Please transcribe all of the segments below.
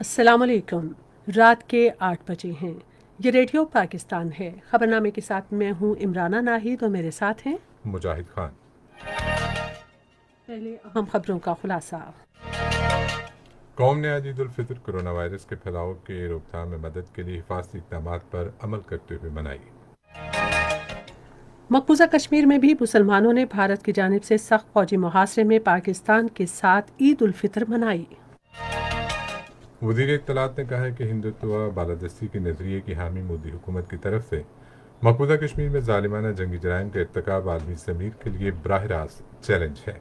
السلام علیکم۔ رات کے 8 بجے ہیں۔ یہ ریڈیو پاکستان ہے۔ خبرنامے کے ساتھ میں ہوں عمرانہ ناہید اور میرے ساتھ ہیں مجاہد خان۔ پہلے اہم خبروں کا خلاصہ۔ قوم نے آج عید الفطر کرونا وائرس کے پھیلاؤ کے روک تھام میں مدد کے لیے حفاظتی اقدامات پر عمل کرتے ہوئے منائی۔ مقبوضہ کشمیر میں بھی مسلمانوں نے بھارت کی جانب سے سخت فوجی محاصرے میں پاکستان کے ساتھ عید الفطر منائی۔ وزیر اطلاعات نے کہا ہے کہ ہندوتوا بالادستی کے نظریے کی حامی مودی حکومت کی طرف سے مقبوضہ کشمیر میں ظالمانہ جنگی جرائم کا ارتکاب عالمی ضمیر کے لیے براہ راست چیلنج ہے۔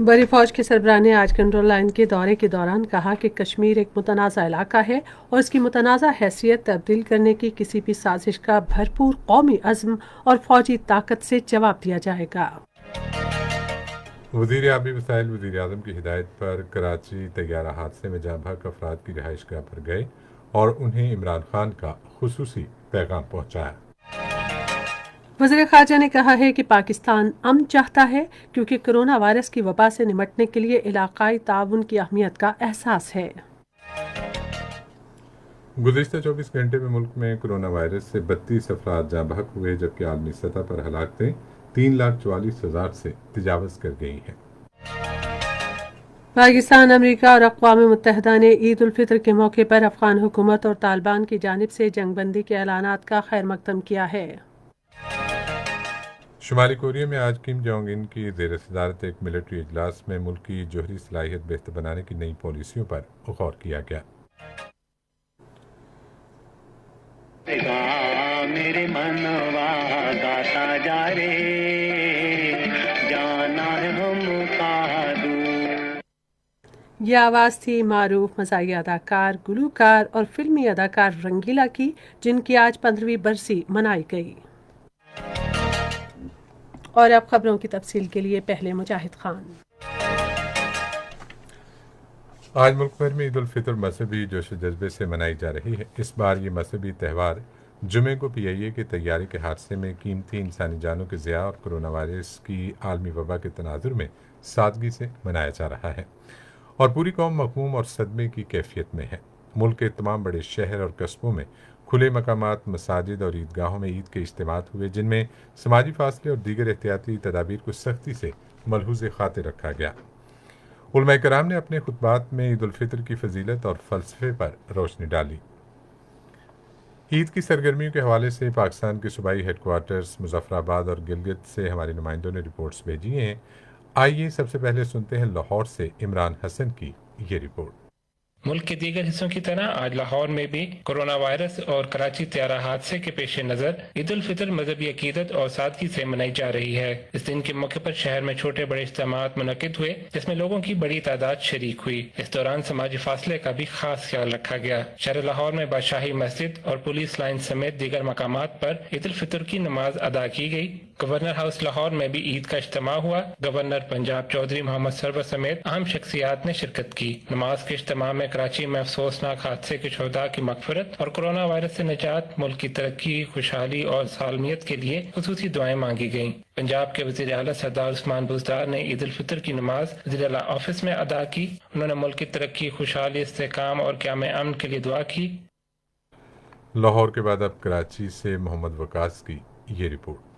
بڑی فوج کے سربراہ نے آج کنٹرول لائن کے دورے کے دوران کہا کہ کشمیر ایک متنازع علاقہ ہے اور اس کی متنازع حیثیت تبدیل کرنے کی کسی بھی سازش کا بھرپور قومی عزم اور فوجی طاقت سے جواب دیا جائے گا۔ وزیر آبی وسائل وزیر اعظم کی ہدایت پر کراچی طیارہ حادثے میں جاں بحق افراد کی رہائش گاہ پر گئے اور انہیں عمران خان کا خصوصی پیغام پہنچایا۔ وزیر خارجہ نے کہا ہے کہ پاکستان امن چاہتا ہے کیونکہ کرونا وائرس کی وبا سے نمٹنے کے لیے علاقائی تعاون کی اہمیت کا احساس ہے۔ گزشتہ 24 گھنٹے میں ملک میں کرونا وائرس سے 32 افراد جاں بحق ہوئے جبکہ عالمی سطح پر ہلاکتیں 3,44,000 سے تجاوز کر گئی ہیں۔ پاکستان، امریکہ اور اقوام متحدہ نے عید الفطر کے موقع پر افغان حکومت اور طالبان کی جانب سے جنگ بندی کے اعلانات کا خیر مقدم کیا ہے۔ شمالی کوریا میں آج کم جونگ ان کی زیر صدارت ایک ملٹری اجلاس میں ملک کی جوہری صلاحیت بہتر بنانے کی نئی پالیسیوں پر غور کیا گیا۔ میرے منوا گاتا جا رے جانا ہے ہم کا دور۔ یہ آواز تھی معروف مزاحیہ اداکار، گلوکار اور فلمی اداکار رنگیلا کی، جن کی آج 15ویں برسی منائی گئی۔ اور اب خبروں کی تفصیل کے لیے پہلے مجاہد خان۔ آج ملک بھر میں عید الفطر مذہبی جوش و جذبے سے منائی جا رہی ہے۔ اس بار یہ مذہبی تہوار جمعے کو پی آئی اے کے طیارے کے حادثے میں قیمتی انسانی جانوں کے ضیاع اور کرونا وائرس کی عالمی وبا کے تناظر میں سادگی سے منایا جا رہا ہے اور پوری قوم مغموم اور صدمے کی کیفیت میں ہے۔ ملک کے تمام بڑے شہر اور قصبوں میں کھلے مقامات، مساجد اور عیدگاہوں میں عید کے اجتماعات ہوئے جن میں سماجی فاصلے اور دیگر احتیاطی تدابیر کو سختی سے ملحوظ خاطر رکھا گیا۔ علماء کرام نے اپنے خطبات میں عید الفطر کی فضیلت اور فلسفے پر روشنی ڈالی۔ عید کی سرگرمیوں کے حوالے سے پاکستان کے صوبائی ہیڈ کوارٹرز مظفر آباد اور گلگت سے ہمارے نمائندوں نے رپورٹس بھیجی ہیں۔ آئیے سب سے پہلے سنتے ہیں لاہور سے عمران حسن کی یہ رپورٹ۔ ملک کے دیگر حصوں کی طرح آج لاہور میں بھی کرونا وائرس اور کراچی طیارہ حادثے کے پیش نظر عید الفطر مذہبی عقیدت اور سادگی سے منائی جا رہی ہے۔ اس دن کے موقع پر شہر میں چھوٹے بڑے اجتماعات منعقد ہوئے جس میں لوگوں کی بڑی تعداد شریک ہوئی۔ اس دوران سماجی فاصلے کا بھی خاص خیال رکھا گیا۔ شہر لاہور میں بادشاہی مسجد اور پولیس لائن سمیت دیگر مقامات پر عید الفطر کی نماز ادا کی گئی۔ گورنر ہاؤس لاہور میں بھی عید کا اجتماع ہوا۔ گورنر پنجاب چودھری محمد سرور سمیت اہم شخصیات نے شرکت کی۔ نماز کے اجتماع میں کراچی میں افسوسناک حادثے کے شہداء کی مغفرت اور کرونا وائرس سے نجات، ملک کی ترقی، خوشحالی اور سالمیت کے لیے خصوصی دعائیں مانگی گئیں۔ پنجاب کے وزیر اعلیٰ سردار عثمان بزدار نے عید الفطر کی نماز وزیر اعلیٰ آفس میں ادا کی۔ انہوں نے ملک کی ترقی، خوشحالی، استحکام اور قیام امن کے لیے دعا کی۔ لاہور کے بعد اب کراچی سے محمد وقاص کی یہ رپورٹ۔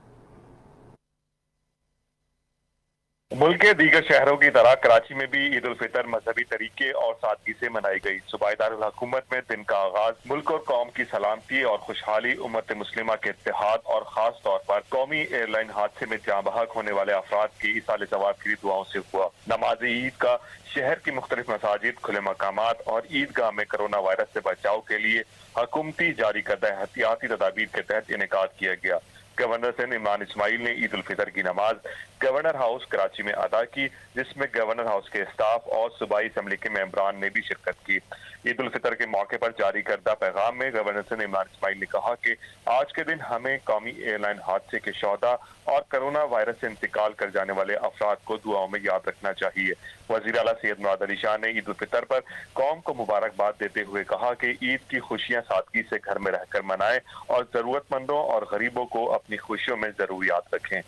ملک کے دیگر شہروں کی طرح کراچی میں بھی عید الفطر مذہبی طریقے اور سادگی سے منائی گئی۔ صوبائی دارالحکومت میں دن کا آغاز ملک اور قوم کی سلامتی اور خوشحالی، امت مسلمہ کے اتحاد اور خاص طور پر قومی ایئر لائن حادثے میں جاں بحق ہونے والے افراد کی ایصال ثواب کی دعاؤں سے ہوا۔ نماز عید کا شہر کی مختلف مساجد، کھلے مقامات اور عیدگاہ میں کرونا وائرس سے بچاؤ کے لیے حکومتی جاری کردہ احتیاطی تدابیر کے تحت انعقاد کیا گیا۔ گورنر سندھ عمران اسماعیل نے عید الفطر کی نماز گورنر ہاؤس کراچی میں ادا کی جس میں گورنر ہاؤس کے اسٹاف اور صوبائی اسمبلی کے ممبران نے بھی شرکت کی۔ عید الفطر کے موقع پر جاری کردہ پیغام میں گورنر سندھ عمران اسماعیل نے کہا کہ آج کے دن ہمیں قومی ایئر لائن حادثے کے شہداء اور کرونا وائرس سے انتقال کر جانے والے افراد کو دعاؤں میں یاد رکھنا چاہیے۔ وزیر اعلیٰ سید مراد علی شاہ نے عید الفطر پر قوم کو مبارکباد دیتے ہوئے کہا کہ عید کی خوشیاں سادگی سے گھر میں رہ کر منائیں اور ضرورت مندوں اور غریبوں کو اپنی خوشیوں میں ضرور یاد رکھیں۔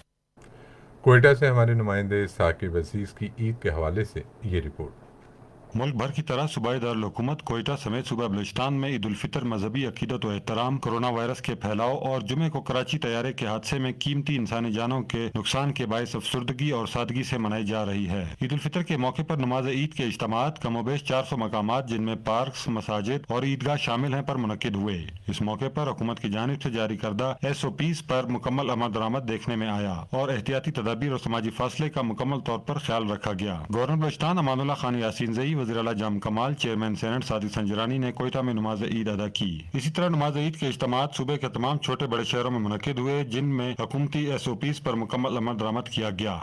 کوئٹہ سے ہمارے نمائندے ثاقب عزیز کی عید کے حوالے سے یہ رپورٹ۔ मुल्क भर की तरह सूबाई दारुल हुकूमत कोयटा समेत सूबा बलूचिस्तान में ईद उल फितर मजहबी अकीदत व एहतराम, कोरोना वायरस के फैलाव और जुमे को कराची तैयारे के हादसे में कीमती इंसानी जानों के नुकसान के बायस अफसुर्दगी और सादगी से मनाई जा रही है। ईद उल फितर के मौके पर नमाज ईद के इज्तिमात कमोबेश 400 मकामात जिनमें पार्क, मसाजिद और ईदगाह शामिल हैं पर मुनक्किद हुए। इस मौके पर हुकूमत की जानिब से जारी करदा SOPs पर मुकम्मल अमल दरामद देखने में आया और एहतियाती तदाबीर और समाजी फासले का मुकम्मल तौर पर ख्याल रखा गया। गवर्नर बलूचिस्तान अमानुल्लाह खान यासीन ज़ई, वज़ीर आला जाम कमाल, चेयरमैन सेनेट सादिक संजरानी ने कोयटा में नमाज ईद अदा की। इसी तरह नमाज ईद के इज्तिमात सूबे के तमाम छोटे बड़े शहरों में मुनक्किद हुए जिनमें हुकूमती SOPs पर मुकम्मल अमल दरामद किया गया।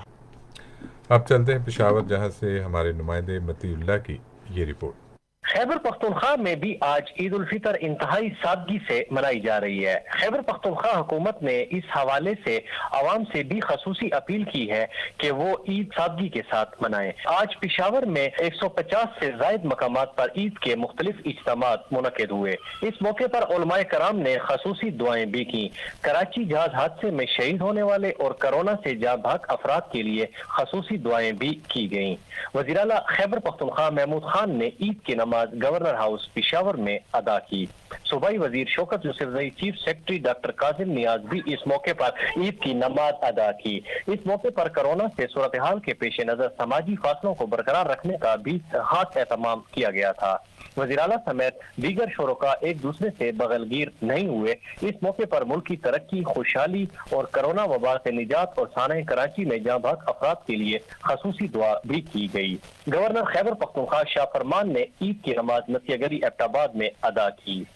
अब चलते हैं पेशावर, जहां से हमारे नुमाइंदे मतीउल्लाह की ये रिपोर्ट। खैबर पख्तूनख्वा में भी आज ईद उल फितर इंतहाई सादगी से मनाई जा रही है। खैबर पख्तूनख्वा हुकूमत ने इस हवाले से आवाम से भी खसूसी अपील की है कि वो ईद सादगी के साथ मनाएं। आज पेशावर में 150 से जायद मकामात पर ईद के मुख्तलिफ इज्तिमात मुनक्किद हुए। इस मौके पर उलमाए कराम ने खसूसी दुआएं भी की। कराची जहाज हादसे में शहीद होने वाले और कोरोना से जाँ भाग अफराद के लिए खसूसी दुआएं भी की गयी। वज़ीर आला खैबर पख्तूनख्वा महमूद खान ने ईद की नमाज गवर्नर हाउस पेशावर में अदा की। सूबाई वजीर Shaukat Yousafzai, chief secretary doctor Kazim Niaz भी इस मौके पर ईद की नमाज अदा की। इस मौके पर कोरोना से सूरत हाल के पेश नजर समाजी फासलों को बरकरार रखने का भी खास एहतमाम किया गया था। वज़ीर आला समेत दीगर शोरका एक दूसरे से बगलगीर नहीं हुए। इस मौके पर मुल्क की तरक्की, खुशहाली और कोरोना वबा से निजात और साने कराची में जाँ भाग अफराद के लिए खसूसी दुआ भी की गई। गवर्नर खैबर पख्तूनख्वा शाह फरमान ने ईद की नमाज नसियागरी एबटाबाद में अदा की।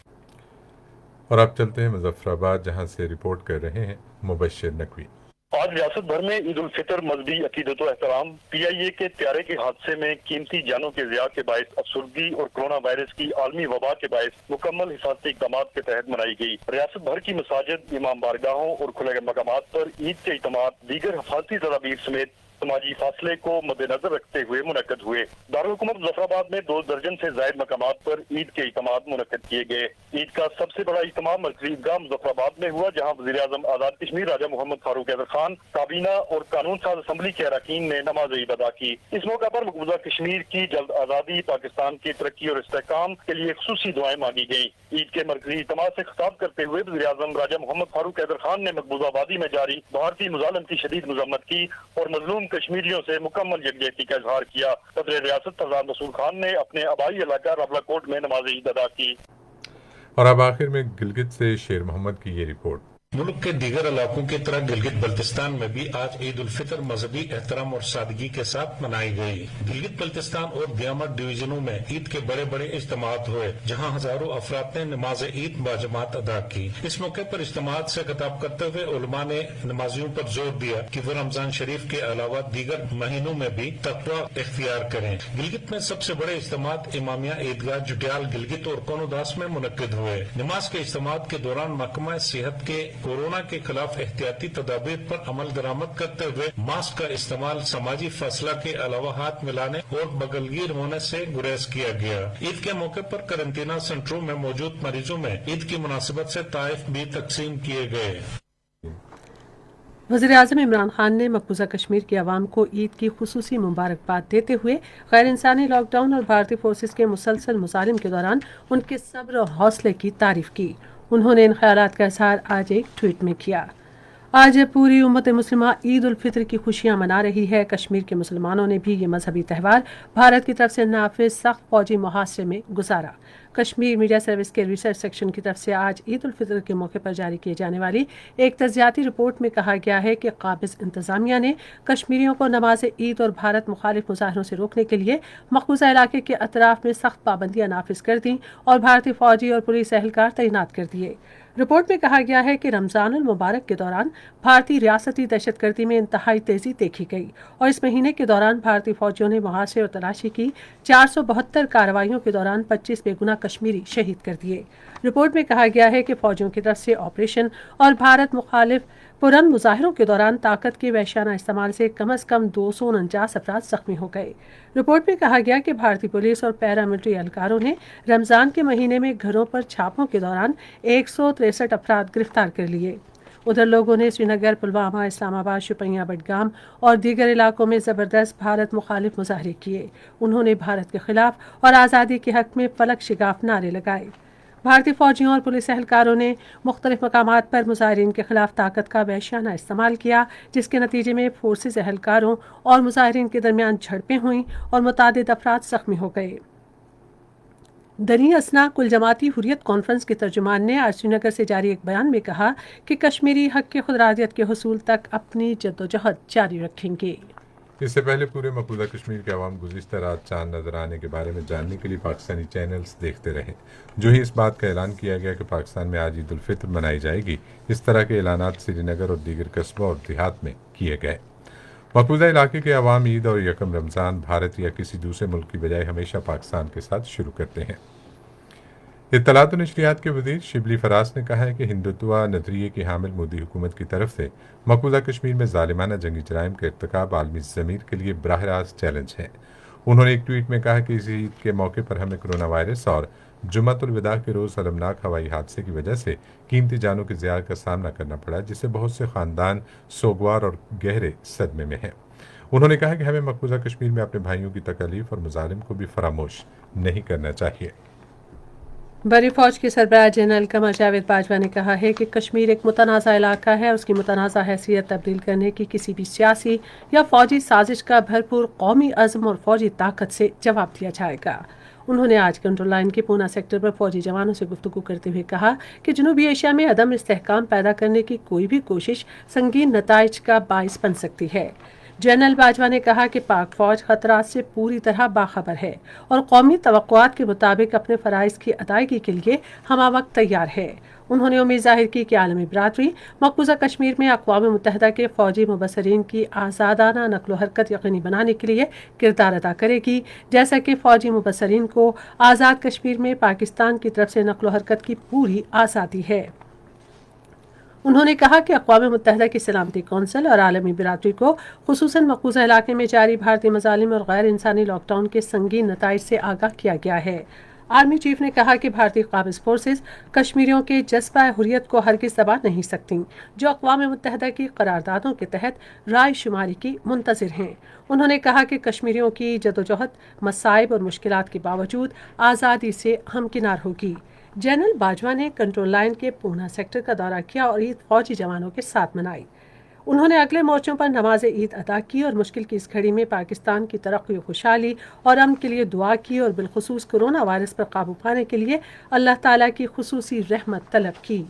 और अब चलते हैं मुजफ्फराबाद, जहां से रिपोर्ट कर रहे हैं मुबश्शिर नकवी। आज रियासत भर में ईद उल फितर मजहबी अकीदत व एहतराम, PIA के त्यारे के हादसे में कीमती जानों के ज़िया के बायस अफसुर्दगी और कोरोना वायरस की आलमी वबा के बायस मुकम्मल हिफाजती इक़दाम के तहत मनाई गई। रियासत भर की मसाजिद, इमाम बारगाहों और खुले मकामात पर ईद के इज्तिमात दीगर हिफाजती तदाबीर समेत समाजी फासले को मद्देनजर रखते हुए मुनक्किद हुए। दारुल हुकूमत मुजफ्फराबाद में 2 दर्जन से जायद मकामात पर ईद के इज्तिमात मुनक्किद किए गए। ईद का सबसे बड़ा इज्तिमा मरकज़ी ईदगाह मुजफ्फराबाद में हुआ, जहां वज़ीर आज़म आज़ाद कश्मीर राजा मोहम्मद फारूक हैदर खान, काबीना और कानून साज असम्बली के अरकान ने नमाज ईद अदा की। इस मौका पर मकबूजा कश्मीर की जल्द आज़ादी, पाकिस्तान की तरक्की और इस्तेहकाम के लिए खुसूसी दुआएं मांगी गयी। ईद के मरकज़ी इज्तिमा से खिताब करते हुए वज़ीर आज़म राजा मोहम्मद फारूक हैदर खान ने मकबूजा आबादी में जारी भारतीय मुजालम की शदीद मजम्मत की और मजलूम कश्मीरियों से मुकम्मल यकजहती का इजहार किया। सदर रियासत फरजान रसूल खान ने अपने आबाई इलाका रावलाकोट में नमाज ईद अदा की। और अब आखिर में गिलगित से शेर मोहम्मद की ये रिपोर्ट। मुल्क के दीगर इलाकों की तरह गिलगित बल्तिस्तान में भी आज ईद उल फितर मजहबी एहतराम और सादगी के साथ मनाई गई। गिलगित बल्तिस्तान और दियामत डिवीजनों में ईद के बड़े बड़े इज्तिमात हुए, जहां हजारों अफराद ने नमाज ईद बाजमात अदा की। इस मौके पर इज्तिमात से खिताब करते हुए उलमा ने नमाजियों पर जोर दिया कि वो रमजान शरीफ के अलावा दीगर महीनों में भी तकवा इख्तियार करें। गिलगित में सबसे बड़े इज्तिमात इमामिया ईदगाह जुटियाल गिलगित और कोनोदास में मुनक्किद हुए। नमाज के इज्तिमात के दौरान महकमा सेहत के कोरोना के खिलाफ एहतियाती तदाबीर पर अमल दरामद करते हुए मास्क का इस्तेमाल, समाजी फासला के अलावा हाथ मिलाने और बगलगीर होने से गुरेज किया गया। ईद के मौके पर करंटीना सेंटरों में मौजूद मरीजों में ईद की मुनासिबत से ताइफ भी तकसीम किए गए। वज़ीर आज़म इमरान खान ने मकबूजा कश्मीर की आवाम को ईद की खुसूसी मुबारकबाद देते हुए गैर इंसानी लॉकडाउन और भारतीय फोर्सेस के मुसलसल मुजालिम के दौरान उनके सब्र और हौसले की तारीफ की। उन्होंने इन ख्यालात का इज़हार आज एक ट्वीट में किया। आज पूरी उम्मत मुस्लिमा ईद उल फितर की खुशियां मना रही है। कश्मीर के मुसलमानों ने भी ये मजहबी त्यौहार भारत की तरफ से नाफिज सख्त फौजी मुहासरे में गुजारा। कश्मीर मीडिया सर्विस के रिसर्च सेक्शन की तरफ से आज ईद उल फितर के मौके पर जारी किए जाने वाली एक तज्जियाती रिपोर्ट में कहा गया है कि काबिज इंतजामिया ने कश्मीरियों को नमाज ईद और भारत मुखालिफ मुजाहरों से रोकने के लिए मकबूजा इलाके के अतराफ में सख्त पाबंदियां नाफिज कर दी और भारतीय फौजी और पुलिस एहलकार तैनात कर दिए। रिपोर्ट में कहा गया है कि रमजानुल मुबारक के दौरान भारतीय रियासती दहशतगर्दी में इंतहाई तेजी देखी गई और इस महीने के दौरान भारतीय फौजियों ने मुहासरे और तलाशी की 472 कार्रवाइयों के दौरान 25 बेगुनाह कश्मीरी शहीद कर दिए। रिपोर्ट में कहा गया है कि फौजियों की तरफ से ऑपरेशन और भारत मुखालिफ पुरन मुजाहिरों के दौरान ताकत के वहशियाना इस्तेमाल से कम 249 अफराद जख्मी हो गए। रिपोर्ट में कहा गया कि भारतीय पुलिस और पैरामिलिट्री एहलकारों ने रमजान के महीने में घरों पर छापों के दौरान 163 अफराद गिरफ्तार कर लिए। ادھر لوگوں نے سری نگر، پلوامہ، اسلام آباد، شوپیاں، بڈگام اور دیگر علاقوں میں زبردست بھارت مخالف مظاہرے کیے۔ انہوں نے بھارت کے خلاف اور آزادی کے حق میں فلک شگاف نعرے لگائے۔ بھارتی فوجیوں اور پولیس اہلکاروں نے مختلف مقامات پر مظاہرین کے خلاف طاقت کا وحشیانہ استعمال کیا، جس کے نتیجے میں فورسز اہلکاروں اور مظاہرین کے درمیان جھڑپیں ہوئیں اور متعدد افراد زخمی ہو گئے۔ دنی اسنا کل جماعتی حریت کانفرنس کے ترجمان نے آج سری نگر سے جاری ایک بیان میں کہا کہ کشمیری حق کے خودارادیت کے حصول تک اپنی جدوجہد جاری رکھیں گے۔ اس سے پہلے پورے مقبوضہ کشمیر کے عوام گزشتہ رات چاند نظر آنے کے بارے میں جاننے کے لیے پاکستانی چینلز دیکھتے رہے۔ جو ہی اس بات کا اعلان کیا گیا کہ پاکستان میں آج عید الفطر منائی جائے گی، اس طرح کے اعلانات سری نگر اور دیگر قصبوں اور دیہات میں کیے گئے۔ مقبوضہ علاقے کے عوام عید اور یکم رمضان بھارت یا کسی دوسرے ملک کی بجائے ہمیشہ پاکستان کے ساتھ شروع کرتے ہیں۔ اطلاعات و نشریات کے وزیر شبلی فراز نے کہا ہے کہ ہندوتوا نظریے کی حامل مودی حکومت کی طرف سے مقبوضہ کشمیر میں ظالمانہ جنگی جرائم کا ارتکاب عالمی ضمیر کے لیے براہ راست چیلنج ہے۔ انہوں نے ایک ٹویٹ میں کہا کہ اس عید کے موقع پر ہمیں کرونا وائرس اور جمعۃ الوداع کے روز المناک ہوائی حادثے کی وجہ سے قیمتی جانوں کے ضیاع کا سامنا کرنا پڑا، جس سے بہت سے خاندان سوگوار اور گہرے صدمے میں ہیں۔ انہوں نے کہا کہ ہمیں مقبوضہ کشمیر میں اپنے بھائیوں کی تکالیف اور مظالم کو بھی فراموش نہیں کرنا چاہیے۔ بری فوج کے سربراہ جنرل قمر جاوید باجوہ نے کہا ہے کہ کشمیر ایک متنازع علاقہ ہے، اس کی متنازع حیثیت تبدیل کرنے کی کسی بھی سیاسی یا فوجی سازش کا بھرپور قومی عزم اور فوجی طاقت سے جواب دیا جائے گا۔ انہوں نے آج کنٹرول لائن کے پونا سیکٹر پر فوجی جوانوں سے گفتگو کرتے ہوئے کہا کہ جنوبی ایشیا میں عدم استحکام پیدا کرنے کی کوئی بھی کوشش سنگین نتائج کا باعث بن سکتی ہے۔ جنرل باجوہ نے کہا کہ پاک فوج خطرات سے پوری طرح باخبر ہے اور قومی توقعات کے مطابق اپنے فرائض کی ادائیگی کے لیے ہمہ وقت تیار ہے۔ انہوں نے امید ظاہر کی کہ عالمی برادری مقبوضہ کشمیر میں اقوام متحدہ کے فوجی مبصرین کی آزادانہ نقل و حرکت یقینی بنانے کے لیے کردار ادا کرے گی، جیسا کہ فوجی مبصرین کو آزاد کشمیر میں پاکستان کی طرف سے نقل و حرکت کی پوری آزادی ہے۔ انہوں نے کہا کہ اقوام متحدہ کی سلامتی کونسل اور عالمی برادری کو خصوصاً مقبوضہ علاقے میں جاری بھارتی مظالم اور غیر انسانی لاک ڈاؤن کے سنگین نتائج سے آگاہ کیا گیا ہے۔ آرمی چیف نے کہا کہ بھارتی قابض فورسز کشمیریوں کے جذبہ حریت کو ہرگز دبا نہیں سکتی، جو اقوام متحدہ کی قراردادوں کے تحت رائے شماری کی منتظر ہیں۔ انہوں نے کہا کہ کشمیریوں کی جدوجہد مصائب اور مشکلات کے باوجود آزادی سے ہمکنار ہوگی۔ جنرل باجوہ نے کنٹرول لائن کے پونا سیکٹر کا دورہ کیا اور عید فوجی جوانوں کے ساتھ منائی۔ انہوں نے اگلے مورچوں پر نماز عید ادا کی اور مشکل کی اس گھڑی میں پاکستان کی ترقی و خوشحالی اور امن کے لیے دعا کی اور بالخصوص کرونا وائرس پر قابو پانے کے لیے اللہ تعالیٰ کی خصوصی رحمت طلب کی۔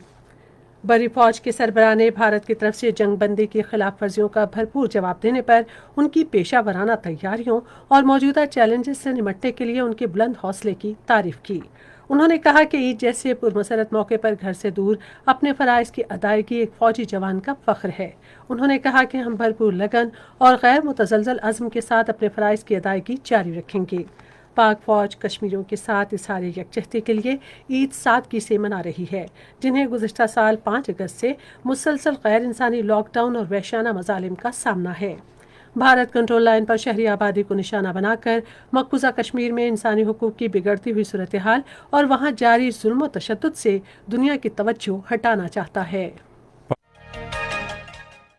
بری فوج کے سربراہ نے بھارت کی طرف سے جنگ بندی کی خلاف ورزیوں کا بھرپور جواب دینے پر ان کی پیشہ ورانہ تیاریوں اور موجودہ چیلنجز سے نمٹنے کے لیے ان کے بلند حوصلے کی تعریف کی۔ انہوں نے کہا کہ عید جیسے پرمسرت موقع پر گھر سے دور اپنے فرائض کی ادائیگی ایک فوجی جوان کا فخر ہے۔ انہوں نے کہا کہ ہم بھرپور لگن اور غیر متزلزل عزم کے ساتھ اپنے فرائض کی ادائیگی جاری رکھیں گے۔ پاک فوج کشمیریوں کے ساتھ اظہار یکجہتی کے لیے عید سادگی سے منا رہی ہے، جنہیں گزشتہ سال 5 اگست سے مسلسل غیر انسانی لاک ڈاؤن اور وحشیانہ مظالم کا سامنا ہے۔ بھارت کنٹرول لائن پر شہری آبادی کو نشانہ بنا کر مقبوضہ کشمیر میں انسانی حقوق کی بگڑتی ہوئی صورتحال اور وہاں جاری ظلم و تشدد سے دنیا کی توجہ ہٹانا چاہتا ہے۔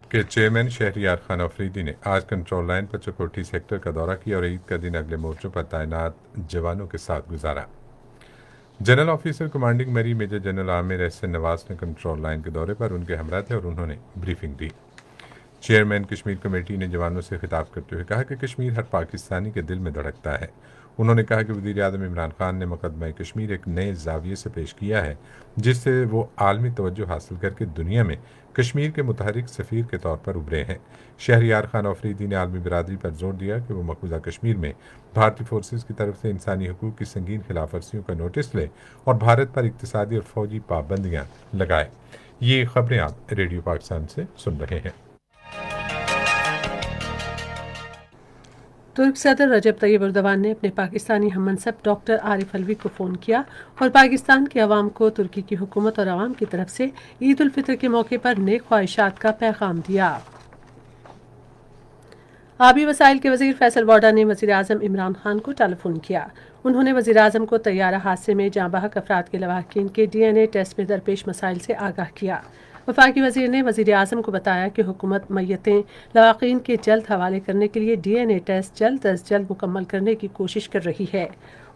کے چیئرمین شہریار خان افریدی نے آج کنٹرول لائن پر چکوٹھی سیکٹر کا دورہ کیا اور عید کا دن اگلے مورچوں پر تعینات جوانوں کے ساتھ گزارا۔ جنرل آفیسر کمانڈنگ میری میجر جنرل عامر احسن نواز نے کنٹرول لائن کے دورے پر ان کے ہمراہ تھے اور انہوں نے بریفنگ دی۔ چیئرمین کشمیر کمیٹی نے جوانوں سے خطاب کرتے ہوئے کہا کہ کشمیر ہر پاکستانی کے دل میں دھڑکتا ہے۔ انہوں نے کہا کہ وزیر اعظم عمران خان نے مقدمہ کشمیر ایک نئے زاویے سے پیش کیا ہے، جس سے وہ عالمی توجہ حاصل کر کے دنیا میں کشمیر کے متحرک سفیر کے طور پر ابھرے ہیں۔ شہریار خان افریدی نے عالمی برادری پر زور دیا کہ وہ مقبوضہ کشمیر میں بھارتی فورسز کی طرف سے انسانی حقوق کی سنگین خلاف ورزیوں کا نوٹس لے اور بھارت پر اقتصادی اور فوجی پابندیاں لگائے۔ یہ خبریں آپ ریڈیو پاکستان سے سن رہے ہیں۔ ترک صدر رجب طیب ایردوان نے اپنے پاکستانی ہم منصب ڈاکٹر عارف علوی کو فون کیا اور پاکستان کے عوام کو ترکی کی حکومت اور عوام کی طرف سے عید الفطر کے موقع پر نیک خواہشات کا پیغام دیا۔ آبی وسائل کے وزیر فیصل واڈا نے وزیر اعظم عمران خان کو ٹیلی فون کیا۔ انہوں نے وزیر اعظم کو طیارہ حادثے میں جاں بحق افراد کے لواحقین کے ڈی این اے ٹیسٹ میں درپیش مسائل سے آگاہ کیا۔ वफाकी वज़ीर ने वज़ीर आज़म को बताया कि हुकूमत मैयतें लवाक़ीन के जल्द हवाले करने के लिए DNA टेस्ट जल्द अज जल्द मुकम्मल करने की कोशिश कर रही है।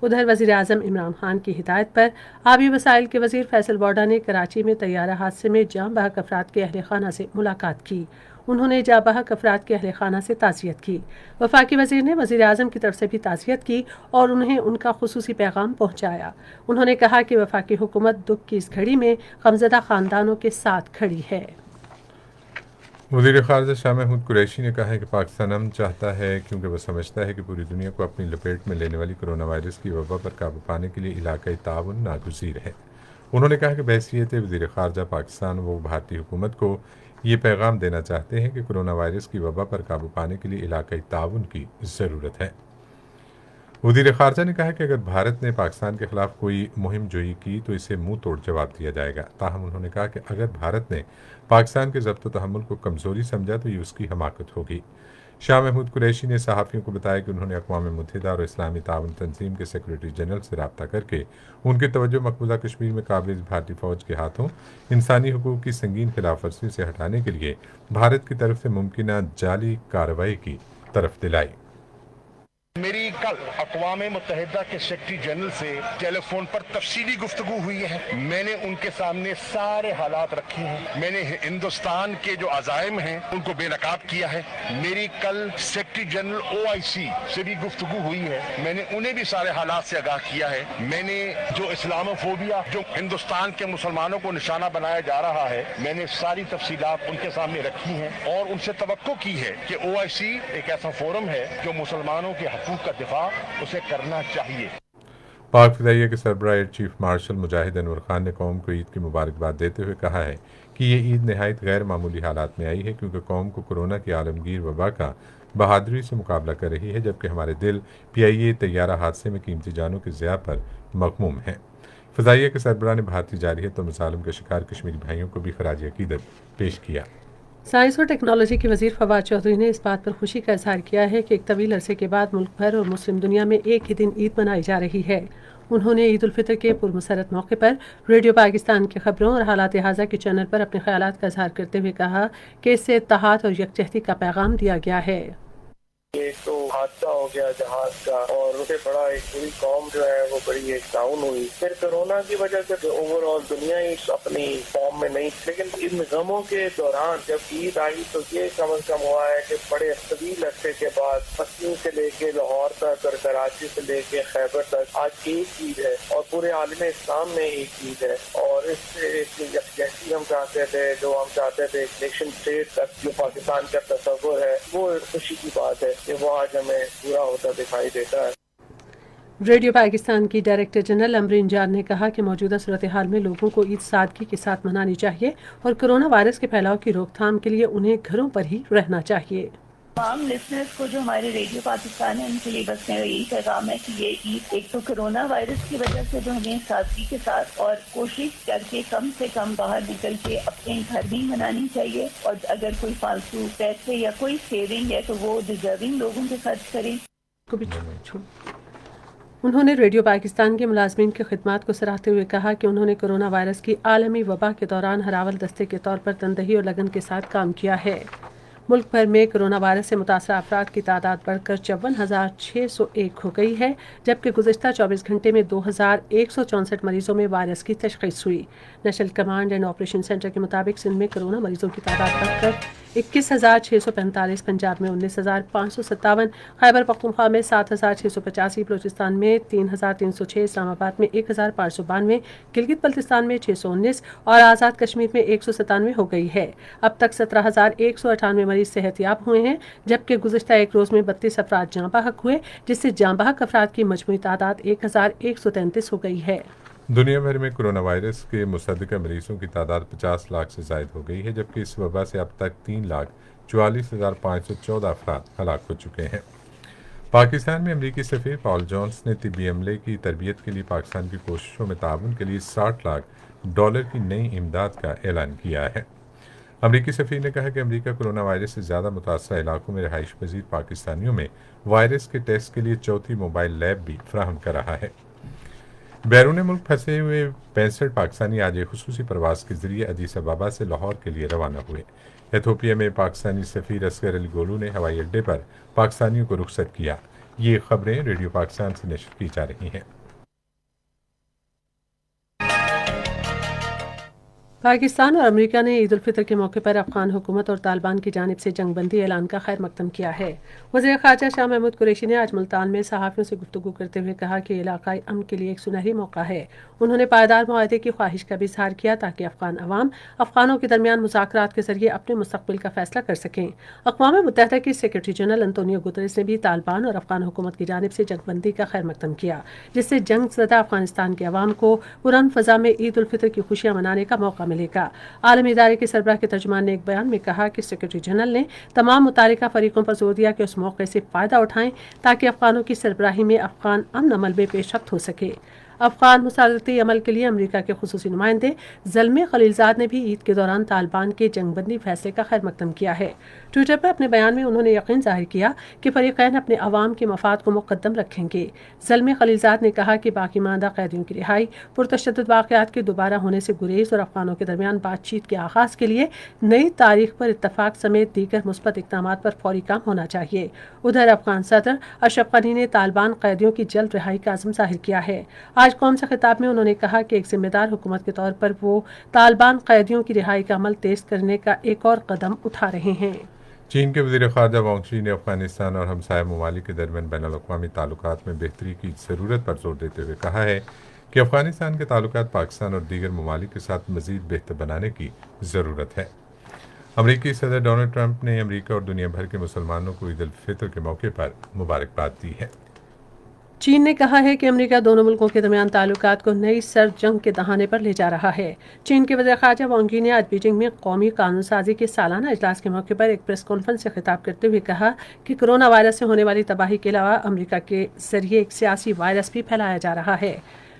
उधर वज़ीर आज़म इमरान खान की हिदायत पर आबी वसाइल के वज़ीर फैसल बॉडा ने कराची में तैयारा हादसे में जाँ बहक अफराद के अहल खाना से मुलाकात की। उन्होंने जाँ बहक अफराद के अहल खाना से ताज़ियत की। वफाकी वज़ीर ने वज़ीर आज़म की तरफ से भी ताज़ियत की और उन्हें उनका खुसूसी पैगाम पहुँचाया। उन्होंने कहा कि वफाकी हुकूमत दुख की इस घड़ी में गमज़दा ख़ानदानों के साथ खड़ी है। वज़ीर ख़ारजा शाह महमूद कुरैशी ने कहा है कि पाकिस्तान अमन चाहता है क्योंकि वह समझता है कि पूरी दुनिया को अपनी लपेट में लेने वाली कोरोना वायरस की वबा पर काबू पाने के लिए इलाकाई ताउन नागुज़ीर है। उन्होंने कहा कि बहैसियत वज़ीर ख़ारजा पाकिस्तान वो भारतीय हुकूमत को ये पैगाम देना चाहते हैं कि कोरोना वायरस की वबा पर काबू पाने के लिए इलाकाई ताउन की ज़रूरत है। वज़ीर ख़ारजा ने कहा कि अगर भारत ने पाकिस्तान के खिलाफ कोई मुहिम जोई की तो इसे मुंह तोड़ जवाब दिया जाएगा। ताहम उन्होंने कहा कि अगर भारत ने पाकिस्तान के ज़ब्त तहम्मुल को कमज़ोरी समझा तो ये उसकी हमाकत होगी। शाह महमूद कुरैशी ने सहाफ़ियों को बताया कि उन्होंने अक़वाम मुत्तहिदा और इस्लामी ताउन तंजीम के सेक्रेटरी जनरल से रब्ता करके उनकी तवज्जो मकबूजा कश्मीर में काबिल भारतीय फ़ौज के हाथों इंसानी हुकूक़ की संगीन खिलाफ वर्जी से हटाने के लिए भारत की तरफ से मुमकिन जाली कार्रवाई की तरफ दिलाई। मेरी कल अक़वाम मुत्तहिदा के सेक्रेटरी जनरल से टेलीफोन पर तफसीली गुफ्तगू हुई है। मैंने उनके सामने सारे हालात रखे हैं। मैंने हिंदुस्तान के जो अज़ाइम हैं उनको बेनकाब किया है। मेरी कल सेक्रेटरी जनरल OIC से भी गुफ्तगू हुई है। मैंने उन्हें भी सारे हालात से आगाह किया है। मैंने जो इस्लामोफोबिया जो हिंदुस्तान के मुसलमानों को निशाना बनाया जा रहा है, मैंने सारी तफसीलात उनके सामने रखी हैं और उनसे तवक्को की है कि OIC एक ऐसा फोरम है जो मुसलमानों के हकूक़ का दिफा उसे करना चाहिए। पाक फ़िज़ाइया के सरबराह एयर चीफ मार्शल मुजाहिद अनवर खान ने कौम को ईद की मुबारकबाद देते हुए कहा है कि ये ईद नहायत गैर मामूली हालात में आई है क्योंकि कौम को कोरोना की आलमगीर वबा का बहादुरी से मुकाबला कर रही है, जबकि हमारे दिल PIA तैयारा हादसे में कीमती जानों के ज़िया पर मग़मूम हैं। फ़िज़ाइया के सरबराह ने भारतीय जारहियत और मसालम के शिकार कश्मीरी भाइयों को भी खराज अक़ीदत पेश किया। साइंस और टेक्नोलॉजी के वज़ीर फवाद चौधरी ने इस बात पर खुशी का इजहार किया है कि एक तवील अरसे के बाद मुल्क भर और मुस्लिम दुनिया में एक ही दिन ईद मनाई जा रही है। उन्होंने ईद उल फितर के पुरमसरत मौके पर रेडियो पाकिस्तान की खबरों और हालात हाज़ा के चैनल पर अपने ख्यालात का इजहार करते हुए कहा कि इससे इत्तेहाद और यकजहती का पैगाम दिया गया है। एक तो हादसा हो गया जहाज का और उससे बड़ा एक पूरी कौम जो है वो बड़ी एक डाउन हुई। फिर कोरोना की वजह से ओवरऑल दुनिया ही अपनी फॉर्म में नहीं, लेकिन इन गमों के दौरान जब ईद आई तो ये कम से कम हुआ है कि बड़े तवील अरसे के बाद पश्चिम से लेके लाहौर तक और कराची से लेके खैबर तक आज एक ईद है और पूरे आलम इस्लाम में एक ईद है। और इससे यकजहती हम चाहते थे, जो हम चाहते थे नेशन स्टेट तक जो पाकिस्तान का तस्वुर है, वो खुशी की बात है कि वो आज हमें पूरा होता दिखाई देता है। रेडियो पाकिस्तान की डायरेक्टर जनरल अमरीन जान ने कहा कि मौजूदा सूरत हाल में लोगों को ईद सादगी के साथ मनानी चाहिए और कोरोना वायरस के फैलाव की रोकथाम के लिए उन्हें घरों पर ही रहना चाहिए। तमाम लिसनर्स को जो हमारे रेडियो पाकिस्तान है उनके लिए बस मेरा यही पैगाम है कि ये ईद एक तो कोरोना वायरस की वजह से जो हमें सादगी के साथ और कोशिश करके कम से कम बाहर निकल के अपने घर भी मनानी चाहिए और अगर कोई फालतू पैसे या कोई सेविंग है तो वो डिजर्विंग लोगों के खर्च करें। उन्होंने रेडियो पाकिस्तान के मुलाजमीन की खिदमत को सराहते हुए कहा कि उन्होंने कोरोना वायरस की आलमी वबा के दौरान हरावल दस्ते के तौर पर तनदही और लगन के साथ काम किया है। मुल्क भर में कोरोना वायरस से मुतासर अफराद की तादाद बढ़कर 54,601 हो गई है, जबकि गुज़िश्ता 24 घंटे में 2,164 मरीजों में वायरस की तशख़ीस हुई। National command and operation centre के मुताबिक सिंध में कोरोना मरीजों की तादाद बढ़कर 21,645, पंजाब में 19,557, खैबर पख्तूनख्वा में 7,685, बलूचिस्तान में 3,306, इस्लामाबाद में 1,592, गिलगित बल्तिस्तान में 619 और आज़ाद कश्मीर में 197 हो गई है। अब तक 17,198 मरीज सेहतयाब हुए हैं, जबकि गुज़िश्ता एक रोज़ में 32 अफराद जाँ बहक हुए, जिससे जाँ बहक अफराद की मजमूई तादाद 1,133 हो गई है। दुनिया भर में कोरोना वायरस के मुसद्दक़ा मरीजों की तादाद 50 लाख से ज़ायद हो गई है, जबकि इस वबा से अब तक 3,44,514 अफराद हलाक हो चुके हैं। पाकिस्तान में अमरीकी सफ़ीर पॉल जॉन्स ने तिब्बी अमले की तरबियत के लिए पाकिस्तान की कोशिशों में ताउन के लिए $60 लाख की नई इमदाद का ऐलान किया है। अमरीकी सफ़ीर ने कहा कि अमरीका कोरोना वायरस से ज़्यादा मुतासर इलाकों में रिहाइश पजीर पाकिस्तानियों में वायरस के टेस्ट के लिए चौथी मोबाइल लैब भी फराहम कर रहा है। बैरून मुल्क फंसे हुए 65 पाकिस्तानी आज एक खुसूसी प्रवास के जरिए अदीस अबाबा से लाहौर के लिए रवाना हुए। एथोपिया में पाकिस्तानी सफीर असगर अली गोलू ने हवाई अड्डे पर पाकिस्तानियों को रुखसत किया। ये खबरें रेडियो पाकिस्तान से नशर की जा रही हैं। पाकिस्तान और अमेरिका ने ईद उल फितर के मौके पर अफगान हुकूमत और तालिबान की जानिब से जंगबंदी ऐलान का खैर मकदम किया है। वज़ीर ख़ारजा शाह महमूद कुरैशी ने आज मुल्तान में सहाफ़ियों से गुफ्तगू करते हुए कहा कि इलाक़ाई अमन के लिए एक सुनहरी मौका है। उन्होंने पायदार मुआहदे की ख्वाहिश का भी इज़हार किया ताकि अफगान अवाम अफगानों के दरमियान मुज़ाकरात के जरिए अपने मुस्तक़बिल का फैसला कर सकें। अक़वाम मुत्तहिदा के सेक्रेटरी जनरल अंतोनियो गुतरेस ने भी तालिबान और अफगान हुकूमत की जानिब से जंगबंदी का खैर मकदम किया, जिससे जंग ज़दा अफगानिस्तान के अवाम को पुरअमन फ़ज़ा में ईद उल फितर की खुशियाँ मनाने का मौका मिलेगा। आलमी इदारे के सरबराह के तर्जुमान ने एक बयान में कहा कि सेक्रेटरी जनरल ने तमाम मुतालिका फरीकों पर जोर दिया कि उस मौके से फ़ायदा उठाएं ताकि अफगानों की सरबराही में अफगान अमन अमल में पेशरफ्त हो सके। अफगान मुसादरती अमल के लिए अमेरिका के खुसूसी नुमाइंदे ज़ल्मी खलीलजाद ने भी ईद के दौरान तालिबान के जंगबंदी फैसले का खैर मकदम किया है। ट्विटर पर अपने बयान में उन्होंने यकीन जाहिर किया कि फरीक़ैन अपने अवाम के मफाद को मुक़द्दम रखेंगे। ज़ल्मी खलीलजाद ने कहा कि बाकी मानदा कैदियों की रिहाई, पुरतशद्दुद वाक़यात के दोबारा होने से गुरेज और अफगानों के दरमियान बातचीत के आगाज़ के लिए नई तारीख पर इत्तफाक समेत दीगर मुस्बत इक़दाम पर फौरी काम होना चाहिए। उधर अफगान सदर अशरफ गनी ने तालिबान कैदियों की जल्द रिहाई का अज़्म जाहिर किया है। आज कौम से खिताब में उन्होंने कहा कि एक जिम्मेदार हुकूमत के तौर पर वो तालिबान कैदियों की रिहाई का अमल तेज करने का एक और कदम उठा रहे हैं। चीन के वज़ीर ख़ारजा वांग शी ने अफगानिस्तान और हमसाया ममालिक के दरमियान बैनुल-अक़वामी ताल्लुकात में बेहतरी की ज़रूरत पर जोर देते हुए कहा है कि अफगानिस्तान के ताल्लुकात पाकिस्तान और दीगर ममालिक के साथ मज़ीद बेहतर बनाने की ज़रूरत है। अमरीकी सदर डोनाल्ड ट्रंप ने अमरीका और दुनिया भर के मुसलमानों को ईद उल फितर के मौके पर मुबारकबाद दी है। चीन ने कहा है कि अमेरिका दोनों मुल्कों के दरमियान ताल्लुकात को नई सर्द जंग के दहाने पर ले जा रहा है। चीन के वज़ीर ख़ारजा वांग यी ने आज बीजिंग में कौमी कानून साजी के सालाना इजलास के मौके पर एक प्रेस कॉन्फ्रेंस से खिताब करते हुए कहा कि कोरोना वायरस से होने वाली तबाही के अलावा अमेरिका के जरिए एक सियासी वायरस भी फैलाया जा रहा है।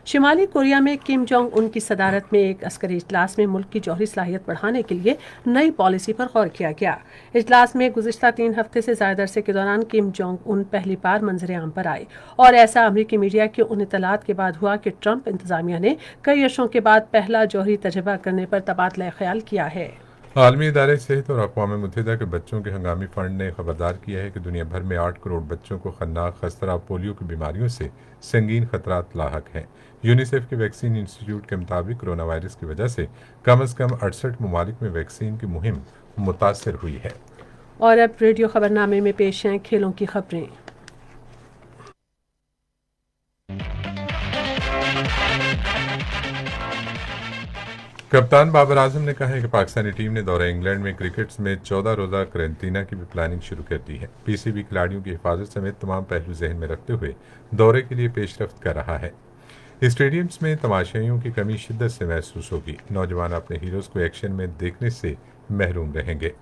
शिमाली कोरिया में किम जोंग उन की सदारत में एक अस्करी इजलास में मुल्क की जौहरी सलाहियत बढ़ाने के लिए नई पॉलिसी पर गौर किया गया। इजलास में गुज़िश्ता 3 हफ्ते से ज़्यादा अरसे के दौरान किम जोंग उन पहली बार मंजर आम पर आए और ऐसा अमरीकी मीडिया के उन इतलात के बाद हुआ कि ट्रंप इंतजामिया ने कई अर्शों के बाद पहला जौहरी तजर्बा करने पर तबादला ख्याल किया है। आलमी इदारे सेहत और अक़वाम मुत्तहिदा के बच्चों के हंगामी फंड ने खबरदार किया है कि दुनिया भर में 8 करोड़ बच्चों को खन्नाक, खसरा, पोलियो की बीमारियों से संगीन खतरात लाहक हैं। यूनिसेफ के वैक्सीन इंस्टीट्यूट के मुताबिक कोरोना वायरस की वजह से कम अज़ कम 68 ममालिक में वैक्सीन की मुहिम मुतासर हुई है। और अब रेडियो खबरनामे में पेश हैं खेलों की खबरें। कप्तान बाबर आजम ने कहा है कि पाकिस्तानी टीम ने दौरे इंग्लैंड में क्रिकेट में 14 रोज़ा क्वारंटीना की भी प्लानिंग शुरू कर दी है। पीसीबी खिलाड़ियों की हिफाजत समेत तमाम पहलू जहन में रखते हुए दौरे के लिए पेशरफ्त कर रहा है। स्टेडियम्स में तमाशाइयों की कमी शिद्दत से महसूस होगी। नौजवान अपने हीरोज़ को एक्शन में देखने से महरूम रहेंगे।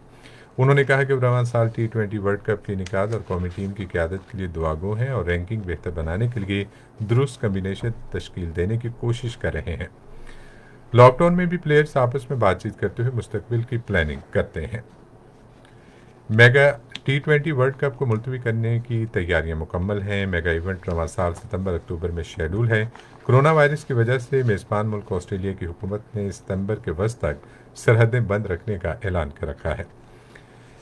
उन्होंने कहा कि रवान साल T20 वर्ल्ड कप के इनेकाद और कौमी टीम की क़यादत के लिए दुआगो हैं और रैंकिंग बेहतर बनाने के लिए दुरुस्त कम्बिनेशन तश्कील देने की कोशिश कर रहे हैं। लॉकडाउन में भी प्लेयर्स आपस में बातचीत करते हुए मुस्तकबिल की प्लानिंग करते हैं। मेगा T20 वर्ल्ड कप को मुलतवी करने की तैयारियां मुकम्मल हैं। मेगा इवेंट रवां साल सितंबर-अक्टूबर में शेड्यूल है। कोरोना वायरस की वजह से मेज़बान मुल्क ऑस्ट्रेलिया की हुकूमत ने सितंबर के वस्त तक सरहदें बंद रखने का ऐलान कर रखा है।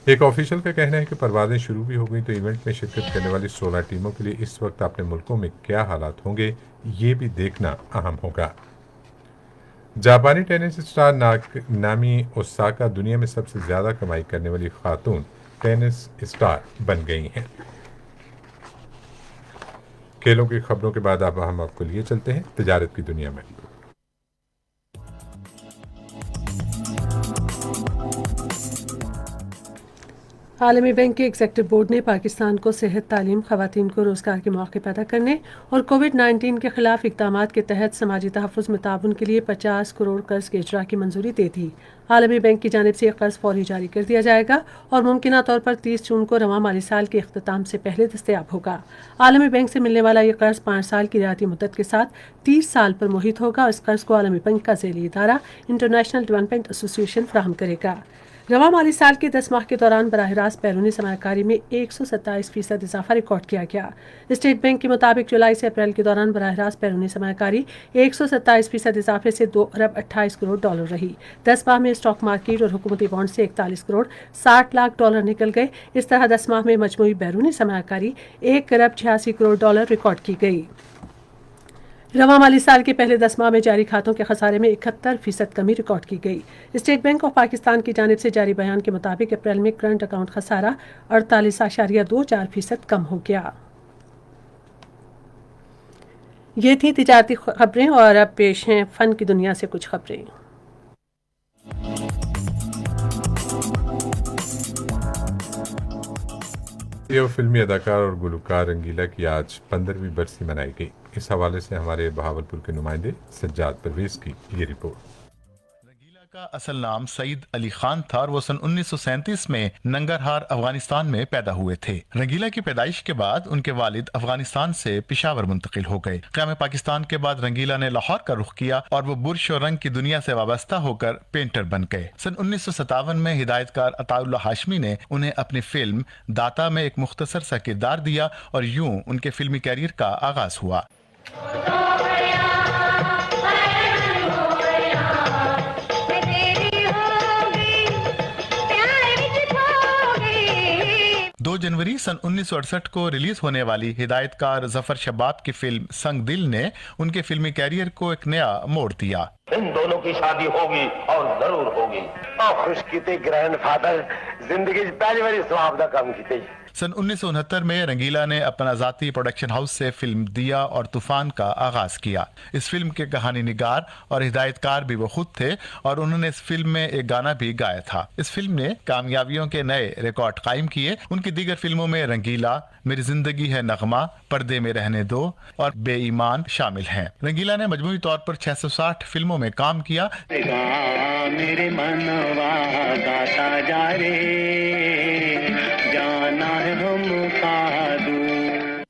एक ऑफिशियल का कहना है कि परवाजें शुरू भी हो गई तो इवेंट में शिरकत करने वाली 16 टीमों के लिए इस वक्त अपने मुल्कों में क्या हालात होंगे ये भी देखना अहम होगा। जापानी टेनिस स्टार नामी ओसाका दुनिया में सबसे ज़्यादा कमाई करने वाली खातून टेनिस स्टार बन गई हैं। खेलों की खबरों के बाद अब हम आपको लिए चलते हैं तिजारत की दुनिया में। आलमी बैंक के एग्जेक्टिव बोर्ड ने पाकिस्तान को सेहत, तालीम, खवातीन को रोज़गार के मौके पैदा करने और कोविड-19 के खिलाफ इक़दामात के तहत समाजी तहफ़्फ़ुज़ में ताउन के लिए 50 करोड़ कर्ज के इजरा की मंजूरी दे दी। आलमी बैंक की जानिब से यह कर्ज फौरी जारी कर दिया जाएगा और मुमकिना तौर पर 30 जून को रवां माली साल के इख्तिताम से पहले दस्तयाब होगा। आलमी बैंक से मिलने वाला यह कर्ज 5 साल की रियायती मुद्दत के साथ 30 साल पर मुहित होगा। इस कर्ज को आलमी बैंक का ज़ेली इदारा इंटरनेशनल डेवलपमेंट एसोसिएशन फराहम करेगा। रवा माली साल के 10 माह के दौरान बराह रास्त बैरूनी सरमायाकारी में 127% इजाफा रिकॉर्ड किया गया। स्टेट बैंक के मुताबिक जुलाई से अप्रैल के दौरान बराह रास्त बैरूनी सरमायाकारी 127% इजाफे से $2 अरब 28 करोड़ रही। 10 माह में स्टॉक मार्केट और हुकूमती बॉन्ड से 41 करोड़ 60 लाख डॉलर निकल गए। इस तरह 10 माह में मजमूई बैरूनी सरमायाकारी $1 अरब 86 करोड़ रिकॉर्ड की गई। रवा माली साल के पहले 10 माह में जारी खातों के खसारे में 71% कमी रिकॉर्ड की गई। स्टेट बैंक ऑफ पाकिस्तान की जानिब से जारी बयान के मुताबिक अप्रैल में करंट अकाउंट खसारा 48.24% कम हो गया। ये थी तिजारती खबरें और अब पेश हैं फन की दुनिया से कुछ खबरें। ये फिल्मी अदाकार और गुलकार रंगीला की आज 15वीं बरसी मनाई गई। इस हवाले से हमारे बहावलपुर के नुमाइंदे सज्जाद परवेज की ये रिपोर्ट। रंगीला का असल नाम सईद अली खान था और वो सन 1937 में नंगरहार अफगानिस्तान में पैदा हुए थे। रंगीला की पैदाइश के बाद उनके वालिद अफगानिस्तान से पिशावर मुंतकिल हो गए। क़याम पाकिस्तान के बाद रंगीला ने लाहौर का रुख किया और वो बुर्श और रंग की दुनिया से वाबस्ता होकर पेंटर बन गए। सन 1957 में हिदायतकार अताउल्लाह हाशमी ने उन्हें अपनी फिल्म दाता में एक मुख्तसर सा किरदार दिया और यूं उनके फिल्मी कैरियर का आगाज हुआ। जनवरी सन 1968 को रिलीज होने वाली हिदायतकार जफर शबाब की फिल्म संग दिल ने उनके फिल्मी कैरियर को एक नया मोड़ दिया। इन दोनों की शादी होगी और जरूर होगी। खुश कीते ग्रैंडफादर जिंदगी पहली बार स्वाब दा काम कीते। सन 1969 में रंगीला ने अपना जाती प्रोडक्शन हाउस से फिल्म दिया और तूफान का आगाज किया। इस फिल्म के कहानी निगार और हिदायतकार भी वो खुद थे और उन्होंने इस फिल्म में एक गाना भी गाया था। इस फिल्म ने कामयाबियों के नए रिकॉर्ड कायम किए। उनकी दीगर फिल्मों में रंगीला, मेरी जिंदगी है नगमा, पर्दे में रहने दो और बेईमान शामिल हैं। रंगीला ने मजमूई तौर पर 660 फिल्मों में काम किया। मेरे मनवा गाता जा रे, जाना है हम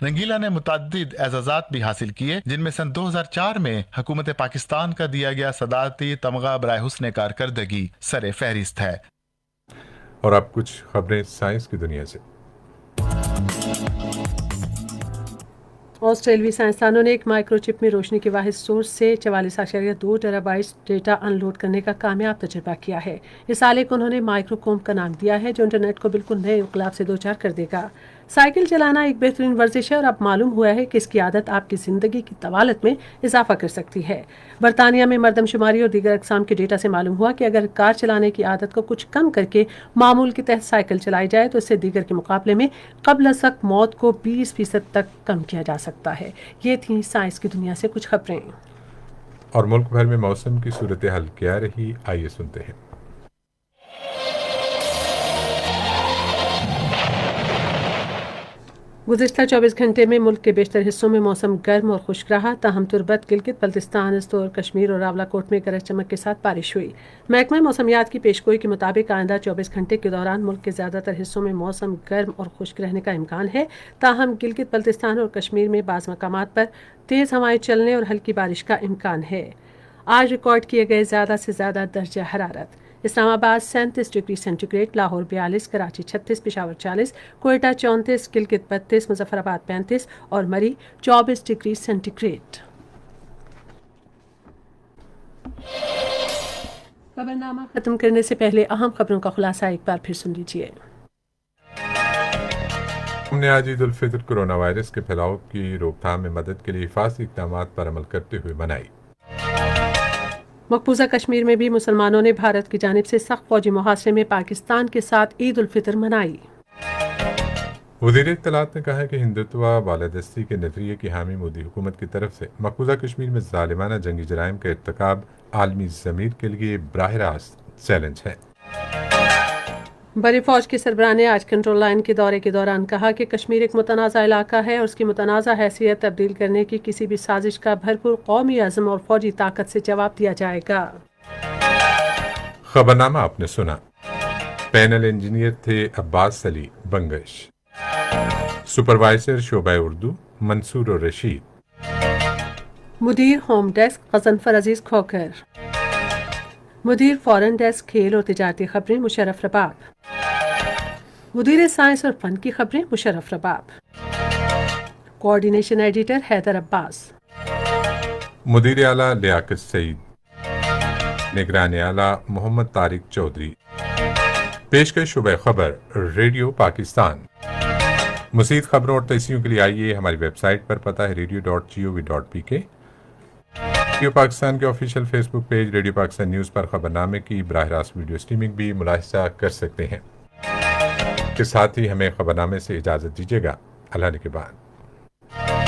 रंगीला ने मुतअद्दिद एजाज़ात भी हासिल किए, जिनमें सन 2004 में हुकूमत पाकिस्तान का दिया गया सदारती तमगा बराए हुस्न कारकर्दगी सरे फहरिस्त है। और अब कुछ खबरें साइंस की दुनिया से। ऑस्ट्रेलियाई साइंसदानों ने एक माइक्रोचिप में रोशनी के वाहिद सोर्स से 44.2 टेराबाइट्स डेटा अनलोड करने का कामयाब तजुर्बा किया है। इस आले को उन्होंने माइक्रोकोम का नाम दिया है, जो इंटरनेट को बिल्कुल नए इंकलाब से दो चार कर देगा। साइकिल चलाना एक बेहतरीन वर्जिश है और अब मालूम हुआ है कि इसकी आदत आपकी ज़िंदगी की तवालत में इजाफा कर सकती है। बरतानिया में मरदमशुमारी और दीगर अक़साम के डेटा से मालूम हुआ कि अगर कार चलाने की आदत को कुछ कम करके मामूल के तहत साइकिल चलाई जाए तो इससे दीगर के मुकाबले में क़ब्ल अज़ मौत को 20% तक कम किया जा सकता है। ये थी साइंस की दुनिया से कुछ खबरें। और मुल्क भर में मौसम की सूरत हाल क्या रही, आइए सुनते हैं। गुज़िश्ता 24 घंटे में मुल्क के बेशतर हिस्सों में मौसम गर्म और खुश्क रहा। ताहम तुरबत, गिलगित बल्तिस्तान, अस्तोर, कश्मीर और रावलाकोट में गरज चमक के साथ बारिश हुई। महकमा मौसमियात की पेशगोई के मुताबिक आइंदा 24 घंटे के दौरान मुल्क के ज़्यादातर हिस्सों में मौसम गर्म और खुश्क रहने का इम्कान है। ताहम गिलगित बल्तिस्तान और कश्मीर में बाज़ मकामात पर तेज़ हवाएं चलने और हल्की बारिश का इम्कान है। आज रिकॉर्ड किए गए ज़्यादा से ज़्यादा दर्जा हरारत: इस्लामाबाद 37 डिग्री सेंटीग्रेड, लाहौर 42, कराची 36, पेशावर 40, कोयटा 34, गिलगित 32, मुजफ्फराबाद 35 और मरी 24 डिग्री सेंटीग्रेड। खबरनामा खत्म करने से पहले अहम खबरों का खुलासा एक बार फिर सुन लीजिए। हमने आज ईद उल फितर कोरोना वायरस के फैलाव की रोकथाम में मदद के लिए हिफाजती इक़दाम पर अमल करते हुए मनाई। मकबूजा कश्मीर में भी मुसलमानों ने भारत की जानिब से सख्त फौजी मुहासरे में पाकिस्तान के साथ ईद उल फितर मनाई। वज़ीर इत्तलात ने कहा है कि हिंदुत्व बालादस्ती के नजरिए की हामी मोदी हुकूमत की तरफ से मकबूजा कश्मीर में ज़ालिमाना जंगी जराइम का इर्तिकाब आलमी ज़मीर के लिए बराह रास्त चैलेंज है। बड़ी फौज के सरबराह ने आज कंट्रोल लाइन के दौरे के दौरान कहा कि कश्मीर एक मुतनाज़ा इलाका है और उसकी मुतनाज़ा हैसियत तब्दील करने की किसी भी साजिश का भरपूर कौमी अज़्म और फौजी ताकत से जवाब दिया जाएगा। खबरनामा आपने सुना। पैनल इंजीनियर थे अब्बास अली बंगश, सुपरवाइजर शोबा उर्दू मंसूर और रशीद, मुदीर होम डेस्क गजनफर अजीज खोकर, مدیر فورن ڈیسک کھیل اور تجارتی خبریں مشرف رباب، مدیر سائنس اور فن کی خبریں مشرف رباب، کوآرڈینیشن ایڈیٹر حیدر عباس، مدیر اعلیٰ لیاقت سعید، نگران اعلیٰ محمد طارق چودھری، پیشکش شعبہ خبر ریڈیو پاکستان۔ مزید خبروں اور تجزیوں کے لیے آئیے ہماری ویب سائٹ پر، پتہ ہے radio.gov.pk۔ ریڈیو پاکستان کے آفیشیل فیس بک پیج ریڈیو پاکستان نیوز پر خبرنامے کی براہ راست ویڈیو اسٹریمنگ بھی ملاحظہ کر سکتے ہیں۔ کے ساتھ ہی ہمیں خبرنامے سے اجازت دیجیے گا۔ اللہ نے کے بعد